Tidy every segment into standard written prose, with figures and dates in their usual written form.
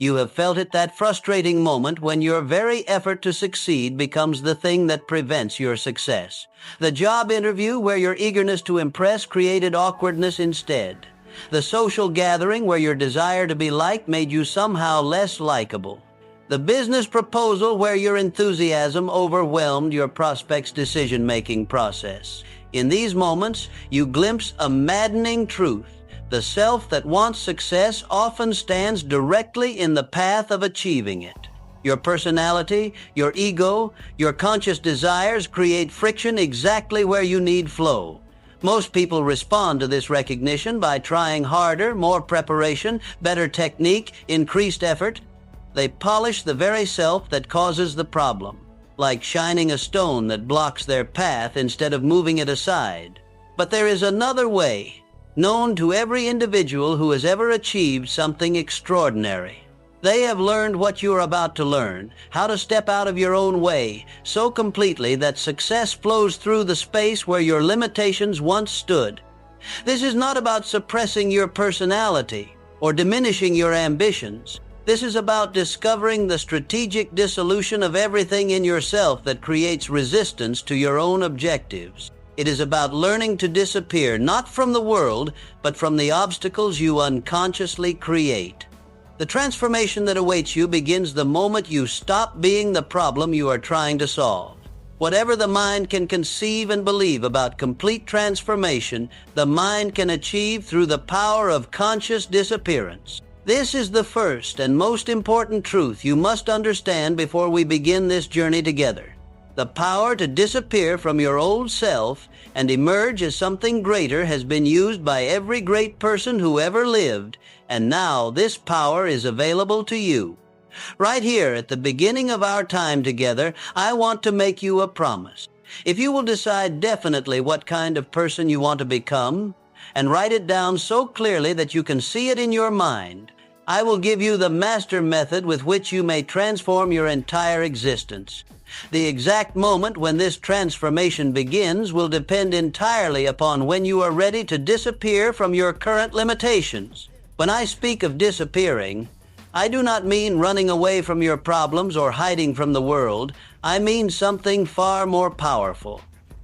You have felt it, that frustrating moment when your very effort to succeed becomes the thing that prevents your success. The job interview where your eagerness to impress created awkwardness instead. The social gathering where your desire to be liked made you somehow less likable. The business proposal where your enthusiasm overwhelmed your prospect's decision-making process. In these moments, you glimpse a maddening truth. The self that wants success often stands directly in the path of achieving it. Your personality, your ego, your conscious desires create friction exactly where you need flow. Most people respond to this recognition by trying harder, more preparation, better technique, increased effort. They polish the very self that causes the problem, like shining a stone that blocks their path instead of moving it aside. But there is another way, known to every individual who has ever achieved something extraordinary. They have learned what you are about to learn, how to step out of your own way so completely that success flows through the space where your limitations once stood. This is not about suppressing your personality or diminishing your ambitions. This is about discovering the strategic dissolution of everything in yourself that creates resistance to your own objectives. It is about learning to disappear, not from the world, but from the obstacles you unconsciously create. The transformation that awaits you begins the moment you stop being the problem you are trying to solve. Whatever the mind can conceive and believe about complete transformation, the mind can achieve through the power of conscious disappearance. This is the first and most important truth you must understand before we begin this journey together. The power to disappear from your old self and emerge as something greater has been used by every great person who ever lived, and now this power is available to you. Right here at the beginning of our time together, I want to make you a promise. If you will decide definitely what kind of person you want to become, and write it down so clearly that you can see it in your mind, I will give you the master method with which you may transform your entire existence. The exact moment when this transformation begins will depend entirely upon when you are ready to disappear from your current limitations. When I speak of disappearing, I do not mean running away from your problems or hiding from the world. I mean something far more powerful.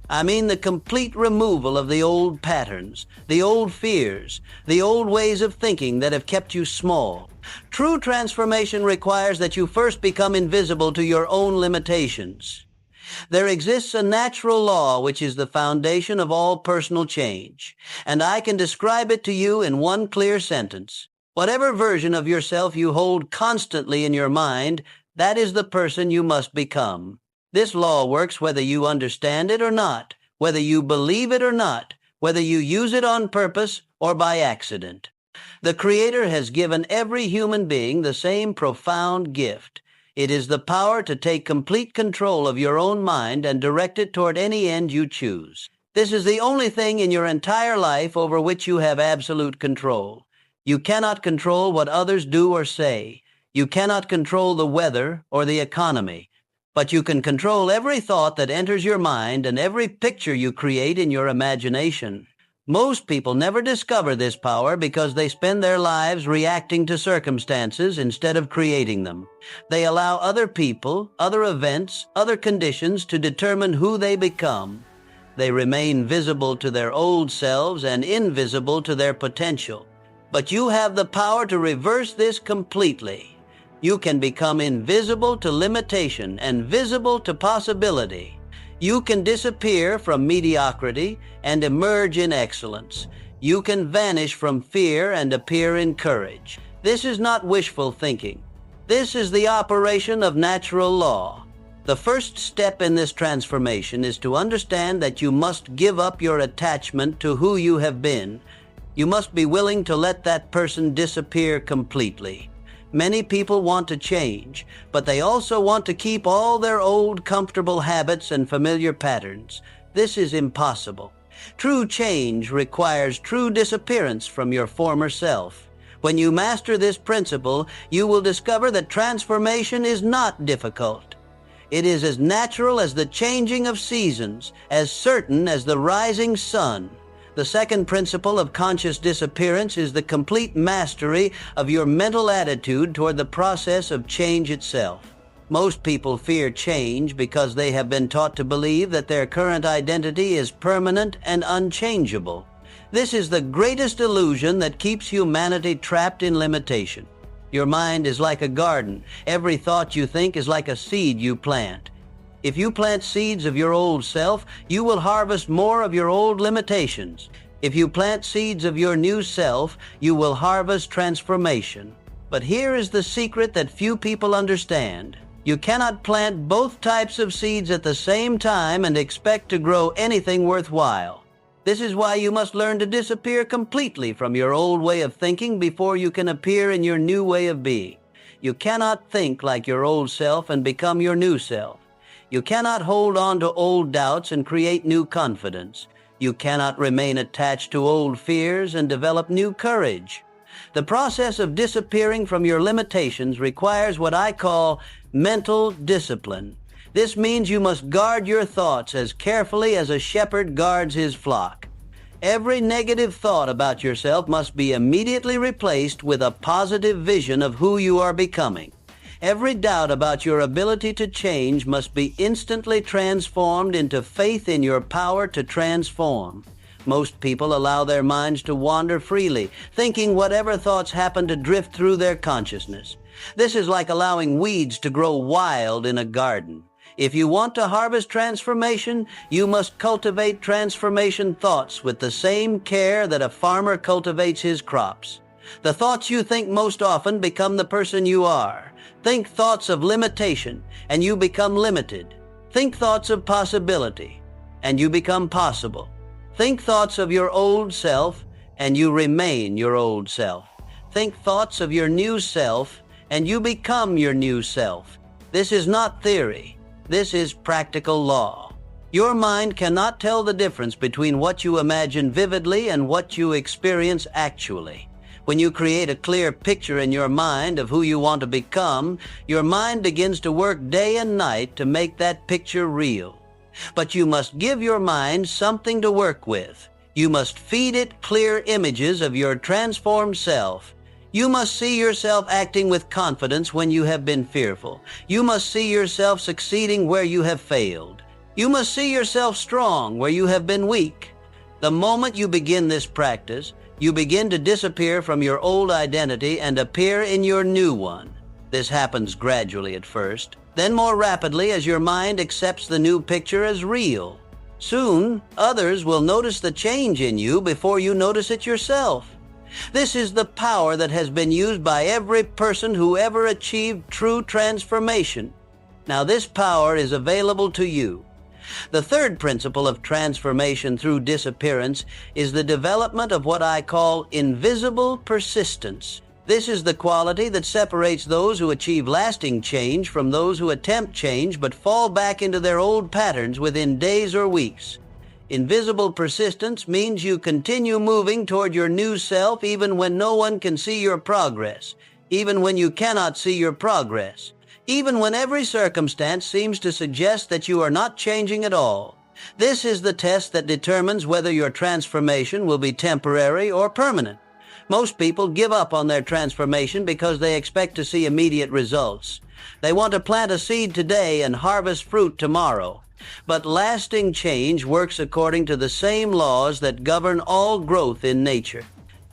I mean the complete removal of the old patterns, the old fears, the old ways of thinking that have kept you small. True transformation requires that you first become invisible to your own limitations. There exists a natural law which is the foundation of all personal change, and I can describe it to you in one clear sentence. Whatever version of yourself you hold constantly in your mind, that is the person you must become. This law works whether you understand it or not, whether you believe it or not, whether you use it on purpose or by accident. The Creator has given every human being the same profound gift. It is the power to take complete control of your own mind and direct it toward any end you choose. This is the only thing in your entire life over which you have absolute control. You cannot control what others do or say. You cannot control the weather or the economy. But you can control every thought that enters your mind and every picture you create in your imagination. Most people never discover this power because they spend their lives reacting to circumstances instead of creating them. They allow other people, other events, other conditions to determine who they become. They remain visible to their old selves and invisible to their potential. But you have the power to reverse this completely. You can become invisible to limitation and visible to possibility. You can disappear from mediocrity and emerge in excellence. You can vanish from fear and appear in courage. This is not wishful thinking. This is the operation of natural law. The first step in this transformation is to understand that you must give up your attachment to who you have been. You must be willing to let that person disappear completely. Many people want to change, but they also want to keep all their old comfortable habits and familiar patterns. This is impossible. True change requires true disappearance from your former self. When you master this principle, you will discover that transformation is not difficult. It is as natural as the changing of seasons, as certain as the rising sun. The second principle of conscious disappearance is the complete mastery of your mental attitude toward the process of change itself. Most people fear change because they have been taught to believe that their current identity is permanent and unchangeable. This is the greatest illusion that keeps humanity trapped in limitation. Your mind is like a garden. Every thought you think is like a seed you plant. If you plant seeds of your old self, you will harvest more of your old limitations. If you plant seeds of your new self, you will harvest transformation. But here is the secret that few people understand. You cannot plant both types of seeds at the same time and expect to grow anything worthwhile. This is why you must learn to disappear completely from your old way of thinking before you can appear in your new way of being. You cannot think like your old self and become your new self. You cannot hold on to old doubts and create new confidence. You cannot remain attached to old fears and develop new courage. The process of disappearing from your limitations requires what I call mental discipline. This means you must guard your thoughts as carefully as a shepherd guards his flock. Every negative thought about yourself must be immediately replaced with a positive vision of who you are becoming. Every doubt about your ability to change must be instantly transformed into faith in your power to transform. Most people allow their minds to wander freely, thinking whatever thoughts happen to drift through their consciousness. This is like allowing weeds to grow wild in a garden. If you want to harvest transformation, you must cultivate transformation thoughts with the same care that a farmer cultivates his crops. The thoughts you think most often become the person you are. Think thoughts of limitation, and you become limited. Think thoughts of possibility, and you become possible. Think thoughts of your old self, and you remain your old self. Think thoughts of your new self, and you become your new self. This is not theory. This is practical law. Your mind cannot tell the difference between what you imagine vividly and what you experience actually. When you create a clear picture in your mind of who you want to become, your mind begins to work day and night to make that picture real. But you must give your mind something to work with. You must feed it clear images of your transformed self. You must see yourself acting with confidence when you have been fearful. You must see yourself succeeding where you have failed. You must see yourself strong where you have been weak. The moment you begin this practice, you begin to disappear from your old identity and appear in your new one. This happens gradually at first, then more rapidly as your mind accepts the new picture as real. Soon, others will notice the change in you before you notice it yourself. This is the power that has been used by every person who ever achieved true transformation. Now this power is available to you. The third principle of transformation through disappearance is the development of what I call invisible persistence. This is the quality that separates those who achieve lasting change from those who attempt change but fall back into their old patterns within days or weeks. Invisible persistence means you continue moving toward your new self even when no one can see your progress, even when you cannot see your progress, even when every circumstance seems to suggest that you are not changing at all. This is the test that determines whether your transformation will be temporary or permanent. Most people give up on their transformation because they expect to see immediate results. They want to plant a seed today and harvest fruit tomorrow. But lasting change works according to the same laws that govern all growth in nature.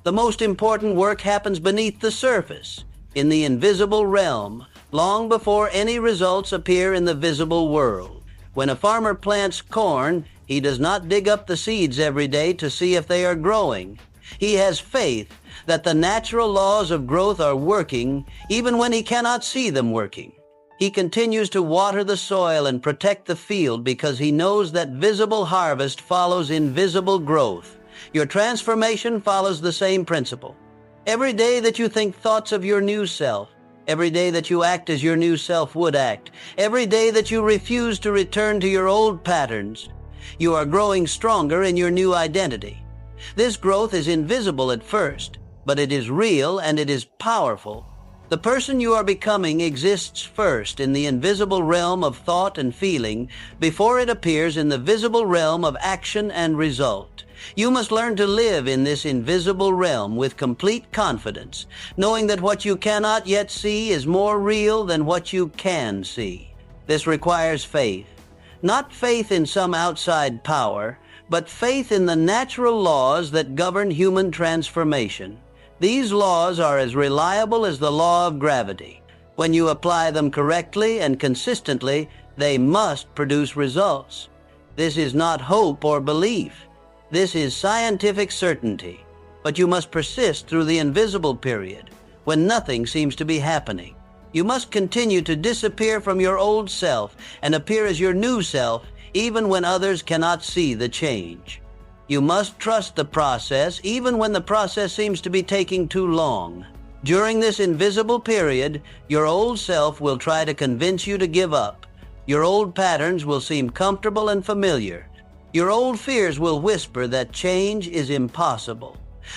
The most important work happens beneath the surface, in the invisible realm, long before any results appear in the visible world. When a farmer plants corn, he does not dig up the seeds every day to see if they are growing. He has faith that the natural laws of growth are working even when he cannot see them working. He continues to water the soil and protect the field because he knows that visible harvest follows invisible growth. Your transformation follows the same principle. Every day that you think thoughts of your new self, every day that you act as your new self would act, every day that you refuse to return to your old patterns, you are growing stronger in your new identity. This growth is invisible at first, but it is real and it is powerful. The person you are becoming exists first in the invisible realm of thought and feeling before it appears in the visible realm of action and result. You must learn to live in this invisible realm with complete confidence, knowing that what you cannot yet see is more real than what you can see. This requires faith. Not faith in some outside power, but faith in the natural laws that govern human transformation. These laws are as reliable as the law of gravity. When you apply them correctly and consistently, they must produce results. This is not hope or belief. This is scientific certainty. But you must persist through the invisible period, when nothing seems to be happening. You must continue to disappear from your old self and appear as your new self, even when others cannot see the change. You must trust the process, even when the process seems to be taking too long. During this invisible period, your old self will try to convince you to give up. Your old patterns will seem comfortable and familiar. Your old fears will whisper that change is impossible.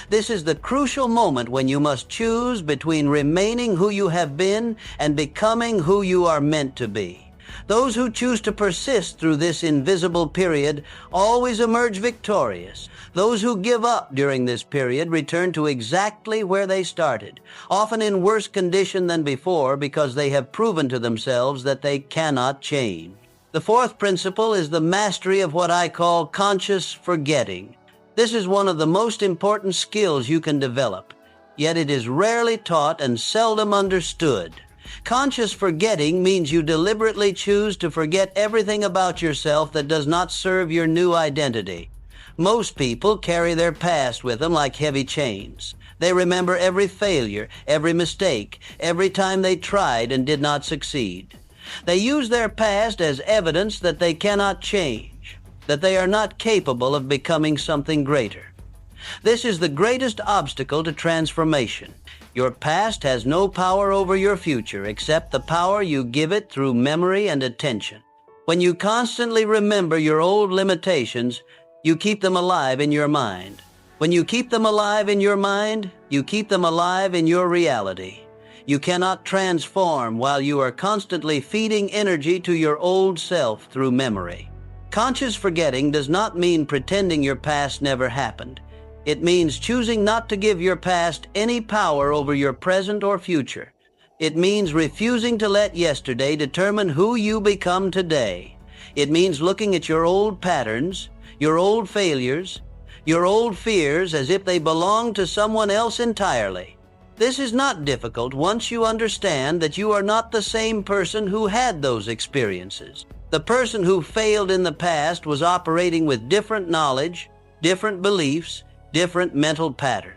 This is the crucial moment when you must choose between remaining who you have been and becoming who you are meant to be. Those who choose to persist through this invisible period always emerge victorious. Those who give up during this period return to exactly where they started, often in worse condition than before because they have proven to themselves that they cannot change. The fourth principle is the mastery of what I call conscious forgetting. This is one of the most important skills you can develop, yet it is rarely taught and seldom understood. Conscious forgetting means you deliberately choose to forget everything about yourself that does not serve your new identity. Most people carry their past with them like heavy chains. They remember every failure, every mistake, every time they tried and did not succeed. They use their past as evidence that they cannot change, that they are not capable of becoming something greater. This is the greatest obstacle to transformation. Your past has no power over your future except the power you give it through memory and attention. When you constantly remember your old limitations, you keep them alive in your mind. When you keep them alive in your mind, you keep them alive in your reality. You cannot transform while you are constantly feeding energy to your old self through memory. Conscious forgetting does not mean pretending your past never happened. It means choosing not to give your past any power over your present or future. It means refusing to let yesterday determine who you become today. It means looking at your old patterns, your old failures, your old fears as if they belong to someone else entirely. This is not difficult once you understand that you are not the same person who had those experiences. The person who failed in the past was operating with different knowledge, different beliefs, different mental pattern.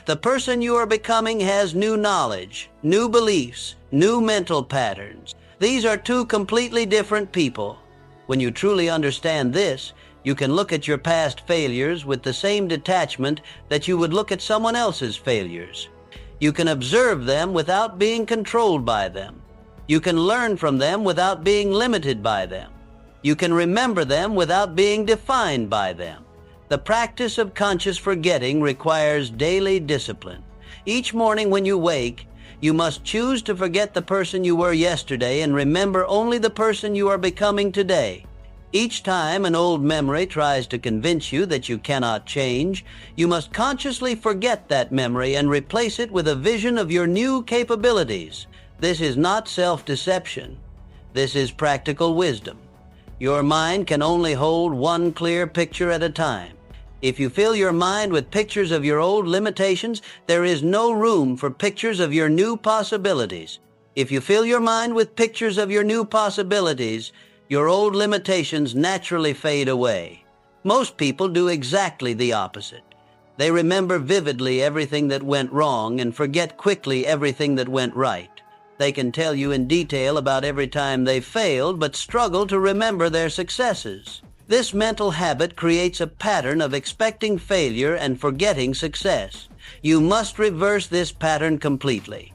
The person you are becoming has new knowledge, new beliefs, new mental patterns. These are two completely different people. When you truly understand this, you can look at your past failures with the same detachment that you would look at someone else's failures. You can observe them without being controlled by them. You can learn from them without being limited by them. You can remember them without being defined by them. The practice of conscious forgetting requires daily discipline. Each morning when you wake, you must choose to forget the person you were yesterday and remember only the person you are becoming today. Each time an old memory tries to convince you that you cannot change, you must consciously forget that memory and replace it with a vision of your new capabilities. This is not self-deception. This is practical wisdom. Your mind can only hold one clear picture at a time. If you fill your mind with pictures of your old limitations, there is no room for pictures of your new possibilities. If you fill your mind with pictures of your new possibilities, your old limitations naturally fade away. Most people do exactly the opposite. They remember vividly everything that went wrong and forget quickly everything that went right. They can tell you in detail about every time they failed, but struggle to remember their successes. This mental habit creates a pattern of expecting failure and forgetting success. You must reverse this pattern completely.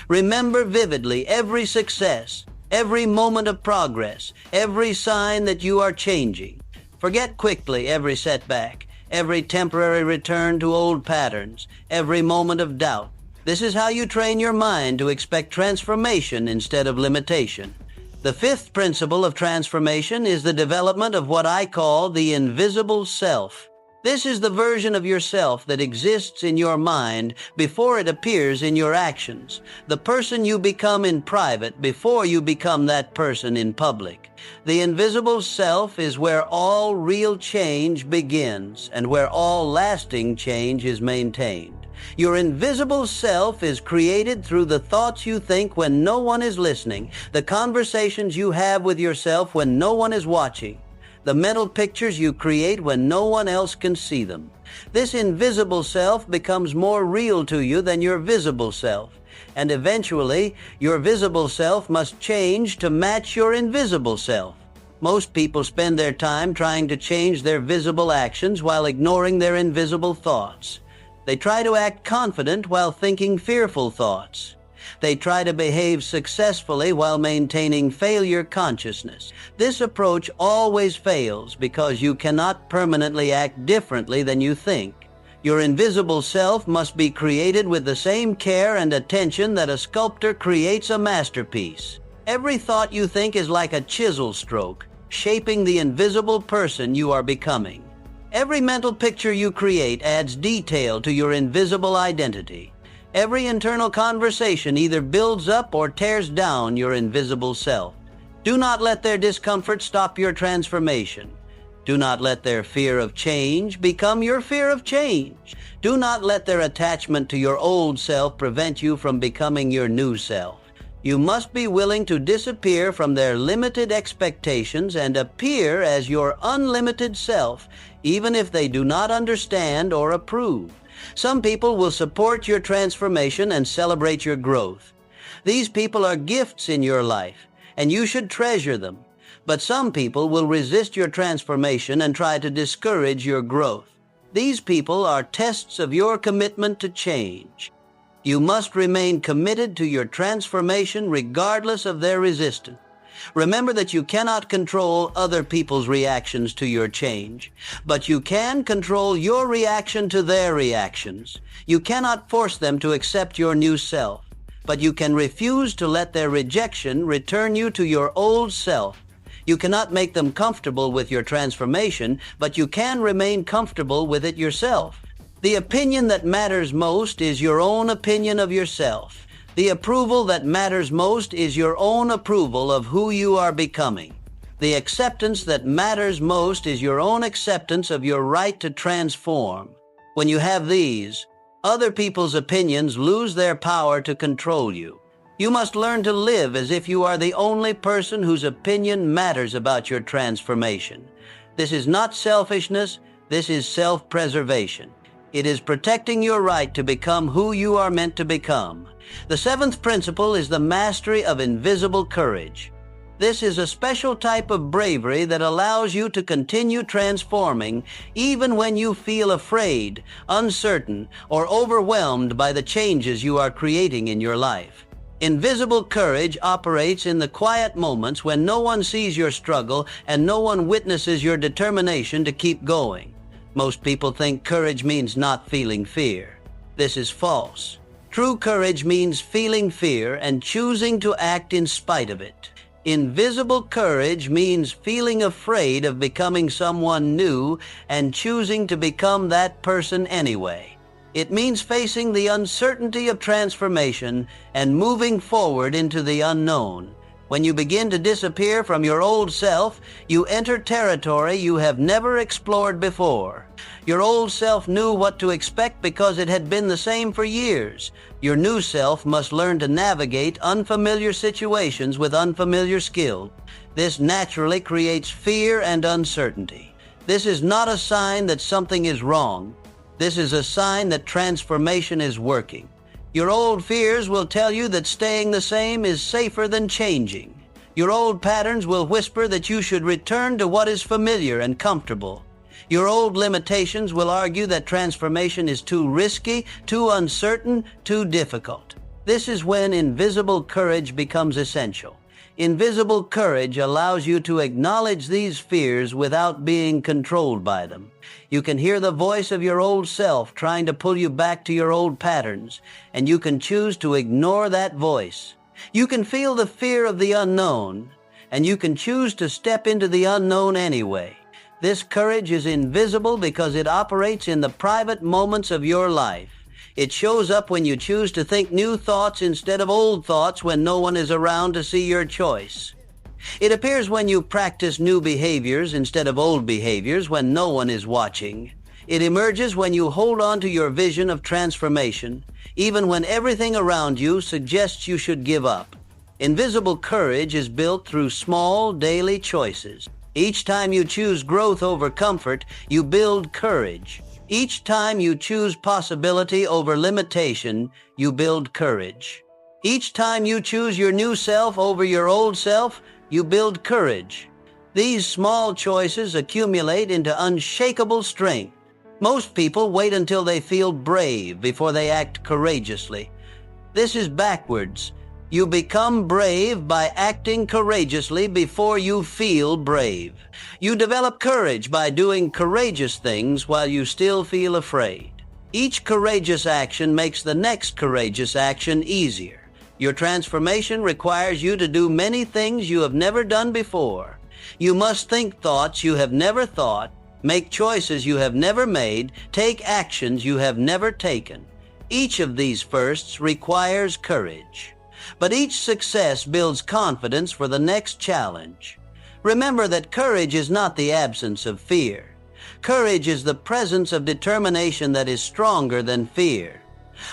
Remember vividly every success, every moment of progress, every sign that you are changing. Forget quickly every setback, every temporary return to old patterns, every moment of doubt. This is how you train your mind to expect transformation instead of limitation. The fifth principle of transformation is the development of what I call the invisible self. This is the version of yourself that exists in your mind before it appears in your actions. The person you become in private before you become that person in public. The invisible self is where all real change begins and where all lasting change is maintained. Your invisible self is created through the thoughts you think when no one is listening, the conversations you have with yourself when no one is watching, the mental pictures you create when no one else can see them. This invisible self becomes more real to you than your visible self, and eventually your visible self must change to match your invisible self. Most people spend their time trying to change their visible actions while ignoring their invisible thoughts. They try to act confident while thinking fearful thoughts. They try to behave successfully while maintaining failure consciousness. This approach always fails because you cannot permanently act differently than you think. Your invisible self must be created with the same care and attention that a sculptor creates a masterpiece. Every thought you think is like a chisel stroke, shaping the invisible person you are becoming. Every mental picture you create adds detail to your invisible identity. Every internal conversation either builds up or tears down your invisible self. Do not let their discomfort stop your transformation. Do not let their fear of change become your fear of change. Do not let their attachment to your old self prevent you from becoming your new self. You must be willing to disappear from their limited expectations and appear as your unlimited self, even if they do not understand or approve. Some people will support your transformation and celebrate your growth. These people are gifts in your life, and you should treasure them. But some people will resist your transformation and try to discourage your growth. These people are tests of your commitment to change. You must remain committed to your transformation regardless of their resistance. Remember that you cannot control other people's reactions to your change, but you can control your reaction to their reactions. You cannot force them to accept your new self, but you can refuse to let their rejection return you to your old self. You cannot make them comfortable with your transformation, but you can remain comfortable with it yourself. The opinion that matters most is your own opinion of yourself. The approval that matters most is your own approval of who you are becoming. The acceptance that matters most is your own acceptance of your right to transform. When you have these, other people's opinions lose their power to control you. You must learn to live as if you are the only person whose opinion matters about your transformation. This is not selfishness, this is self-preservation. It is protecting your right to become who you are meant to become. The seventh principle is the mastery of invisible courage. This is a special type of bravery that allows you to continue transforming even when you feel afraid, uncertain, or overwhelmed by the changes you are creating in your life. Invisible courage operates in the quiet moments when no one sees your struggle and no one witnesses your determination to keep going. Most people think courage means not feeling fear. This is false. True courage means feeling fear and choosing to act in spite of it. Invisible courage means feeling afraid of becoming someone new and choosing to become that person anyway. It means facing the uncertainty of transformation and moving forward into the unknown. When you begin to disappear from your old self, you enter territory you have never explored before. Your old self knew what to expect because it had been the same for years. Your new self must learn to navigate unfamiliar situations with unfamiliar skill. This naturally creates fear and uncertainty. This is not a sign that something is wrong. This is a sign that transformation is working. Your old fears will tell you that staying the same is safer than changing. Your old patterns will whisper that you should return to what is familiar and comfortable. Your old limitations will argue that transformation is too risky, too uncertain, too difficult. This is when invisible courage becomes essential. Invisible courage allows you to acknowledge these fears without being controlled by them. You can hear the voice of your old self trying to pull you back to your old patterns, and you can choose to ignore that voice. You can feel the fear of the unknown, and you can choose to step into the unknown anyway. This courage is invisible because it operates in the private moments of your life. It shows up when you choose to think new thoughts instead of old thoughts when no one is around to see your choice. It appears when you practice new behaviors instead of old behaviors when no one is watching. It emerges when you hold on to your vision of transformation, even when everything around you suggests you should give up. Invisible courage is built through small, daily choices. Each time you choose growth over comfort, you build courage. Each time you choose possibility over limitation, you build courage. Each time you choose your new self over your old self, you build courage. These small choices accumulate into unshakable strength. Most people wait until they feel brave before they act courageously. This is backwards. You become brave by acting courageously before you feel brave. You develop courage by doing courageous things while you still feel afraid. Each courageous action makes the next courageous action easier. Your transformation requires you to do many things you have never done before. You must think thoughts you have never thought, make choices you have never made, take actions you have never taken. Each of these firsts requires courage. But each success builds confidence for the next challenge. Remember that courage is not the absence of fear. Courage is the presence of determination that is stronger than fear.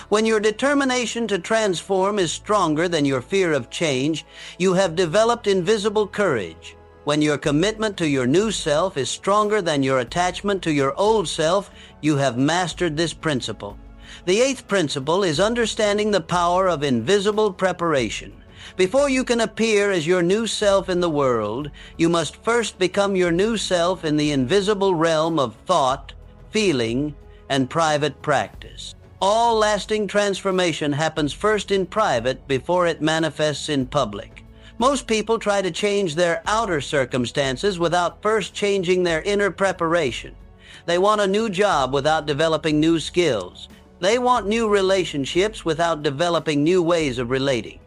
When your determination to transform is stronger than your fear of change, you have developed invisible courage. When your commitment to your new self is stronger than your attachment to your old self, you have mastered this principle. The eighth principle is understanding the power of invisible preparation. Before you can appear as your new self in the world, you must first become your new self in the invisible realm of thought, feeling, and private practice. All lasting transformation happens first in private before it manifests in public. Most people try to change their outer circumstances without first changing their inner preparation. They want a new job without developing new skills. They want new relationships without developing new ways of relating.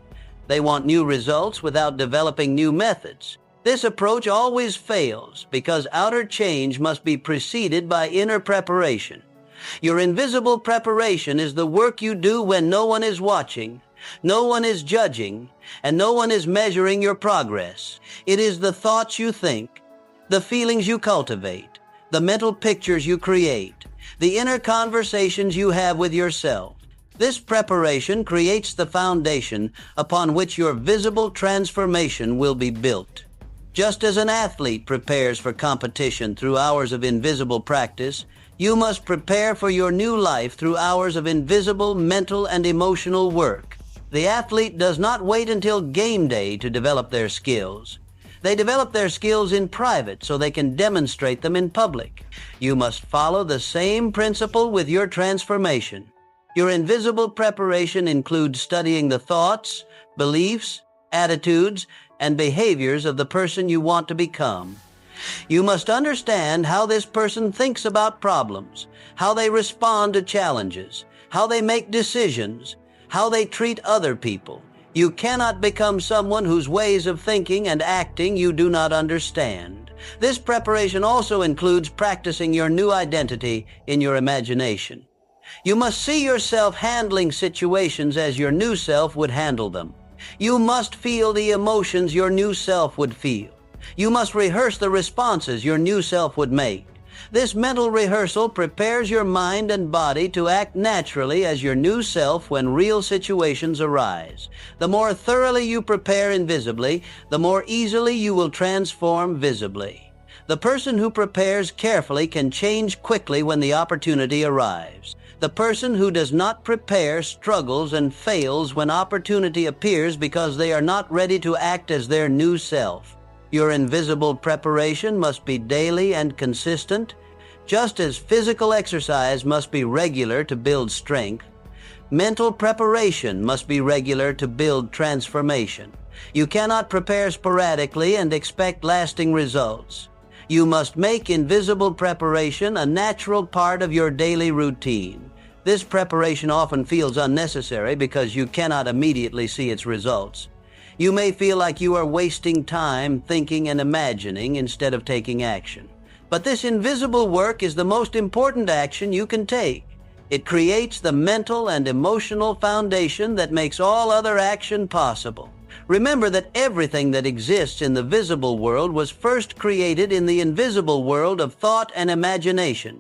They want new results without developing new methods. This approach always fails because outer change must be preceded by inner preparation. Your invisible preparation is the work you do when no one is watching, no one is judging, and no one is measuring your progress. It is the thoughts you think, the feelings you cultivate, the mental pictures you create, the inner conversations you have with yourself. This preparation creates the foundation upon which your visible transformation will be built. Just as an athlete prepares for competition through hours of invisible practice, you must prepare for your new life through hours of invisible mental and emotional work. The athlete does not wait until game day to develop their skills. They develop their skills in private so they can demonstrate them in public. You must follow the same principle with your transformation. Your invisible preparation includes studying the thoughts, beliefs, attitudes, and behaviors of the person you want to become. You must understand how this person thinks about problems, how they respond to challenges, how they make decisions, how they treat other people. You cannot become someone whose ways of thinking and acting you do not understand. This preparation also includes practicing your new identity in your imagination. You must see yourself handling situations as your new self would handle them. You must feel the emotions your new self would feel. You must rehearse the responses your new self would make. This mental rehearsal prepares your mind and body to act naturally as your new self when real situations arise. The more thoroughly you prepare invisibly, the more easily you will transform visibly. The person who prepares carefully can change quickly when the opportunity arrives. The person who does not prepare struggles and fails when opportunity appears because they are not ready to act as their new self. Your invisible preparation must be daily and consistent. Just as physical exercise must be regular to build strength, mental preparation must be regular to build transformation. You cannot prepare sporadically and expect lasting results. You must make invisible preparation a natural part of your daily routine. This preparation often feels unnecessary because you cannot immediately see its results. You may feel like you are wasting time thinking and imagining instead of taking action. But this invisible work is the most important action you can take. It creates the mental and emotional foundation that makes all other action possible. Remember that everything that exists in the visible world was first created in the invisible world of thought and imagination.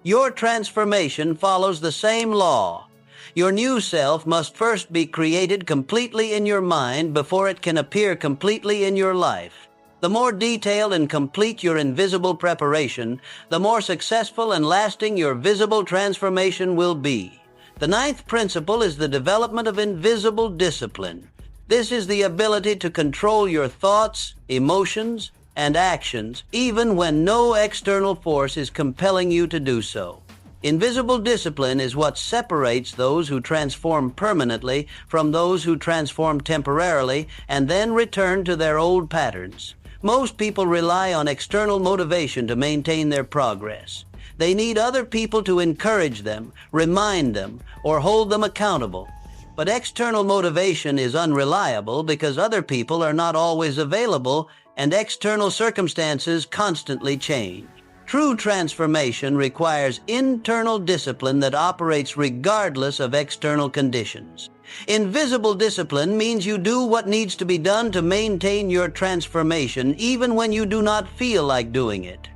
Your transformation follows the same law. Your new self must first be created completely in your mind before it can appear completely in your life. The more detailed and complete your invisible preparation, the more successful and lasting your visible transformation will be. The ninth principle is the development of invisible discipline. This is the ability to control your thoughts, emotions, and actions, even when no external force is compelling you to do so. Invisible discipline is what separates those who transform permanently from those who transform temporarily and then return to their old patterns. Most people rely on external motivation to maintain their progress. They need other people to encourage them, remind them, or hold them accountable. But external motivation is unreliable because other people are not always available and external circumstances constantly change. True transformation requires internal discipline that operates regardless of external conditions. Invisible discipline means you do what needs to be done to maintain your transformation even when you do not feel like doing it.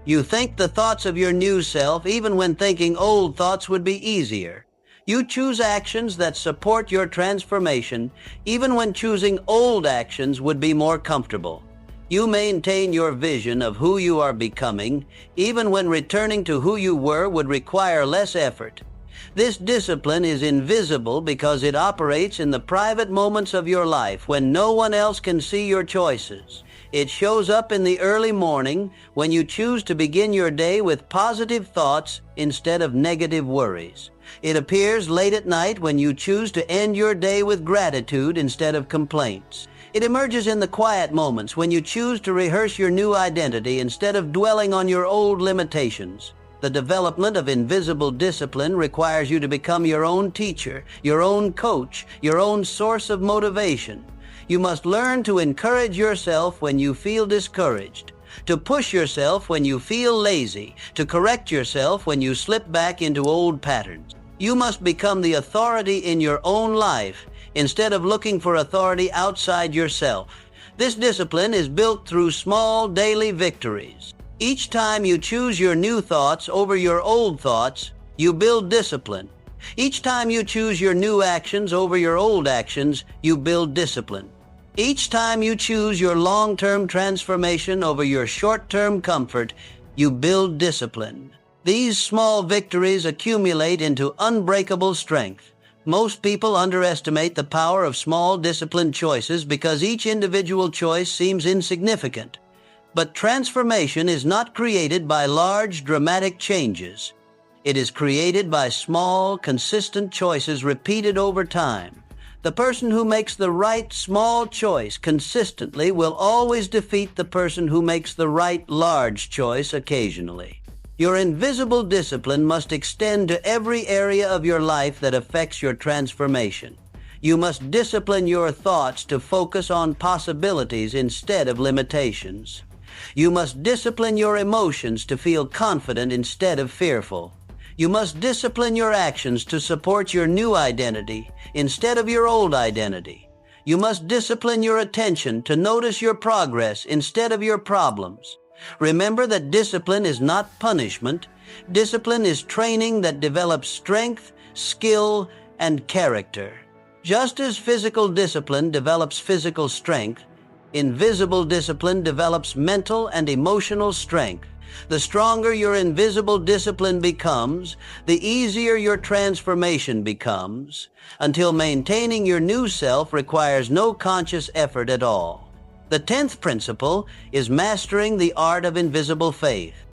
You think the thoughts of your new self even when thinking old thoughts would be easier. You choose actions that support your transformation even when choosing old actions would be more comfortable. You maintain your vision of who you are becoming even when returning to who you were would require less effort. This discipline is invisible because it operates in the private moments of your life when no one else can see your choices. It shows up in the early morning when you choose to begin your day with positive thoughts instead of negative worries. It appears late at night when you choose to end your day with gratitude instead of complaints. It emerges in the quiet moments when you choose to rehearse your new identity instead of dwelling on your old limitations. The development of invisible discipline requires you to become your own teacher, your own coach, your own source of motivation. You must learn to encourage yourself when you feel discouraged, to push yourself when you feel lazy, to correct yourself when you slip back into old patterns. You must become the authority in your own life instead of looking for authority outside yourself. This discipline is built through small daily victories. Each time you choose your new thoughts over your old thoughts, you build discipline. Each time you choose your new actions over your old actions, you build discipline. Each time you choose your long-term transformation over your short-term comfort, you build discipline. These small victories accumulate into unbreakable strength. Most people underestimate the power of small disciplined choices because each individual choice seems insignificant. But transformation is not created by large, dramatic changes. It is created by small, consistent choices repeated over time. The person who makes the right small choice consistently will always defeat the person who makes the right large choice occasionally. Your invisible discipline must extend to every area of your life that affects your transformation. You must discipline your thoughts to focus on possibilities instead of limitations. You must discipline your emotions to feel confident instead of fearful. You must discipline your actions to support your new identity instead of your old identity. You must discipline your attention to notice your progress instead of your problems. Remember that discipline is not punishment. Discipline is training that develops strength, skill, and character. Just as physical discipline develops physical strength, invisible discipline develops mental and emotional strength. The stronger your invisible discipline becomes, the easier your transformation becomes, until maintaining your new self requires no conscious effort at all. The 10th principle is mastering the art of invisible faith.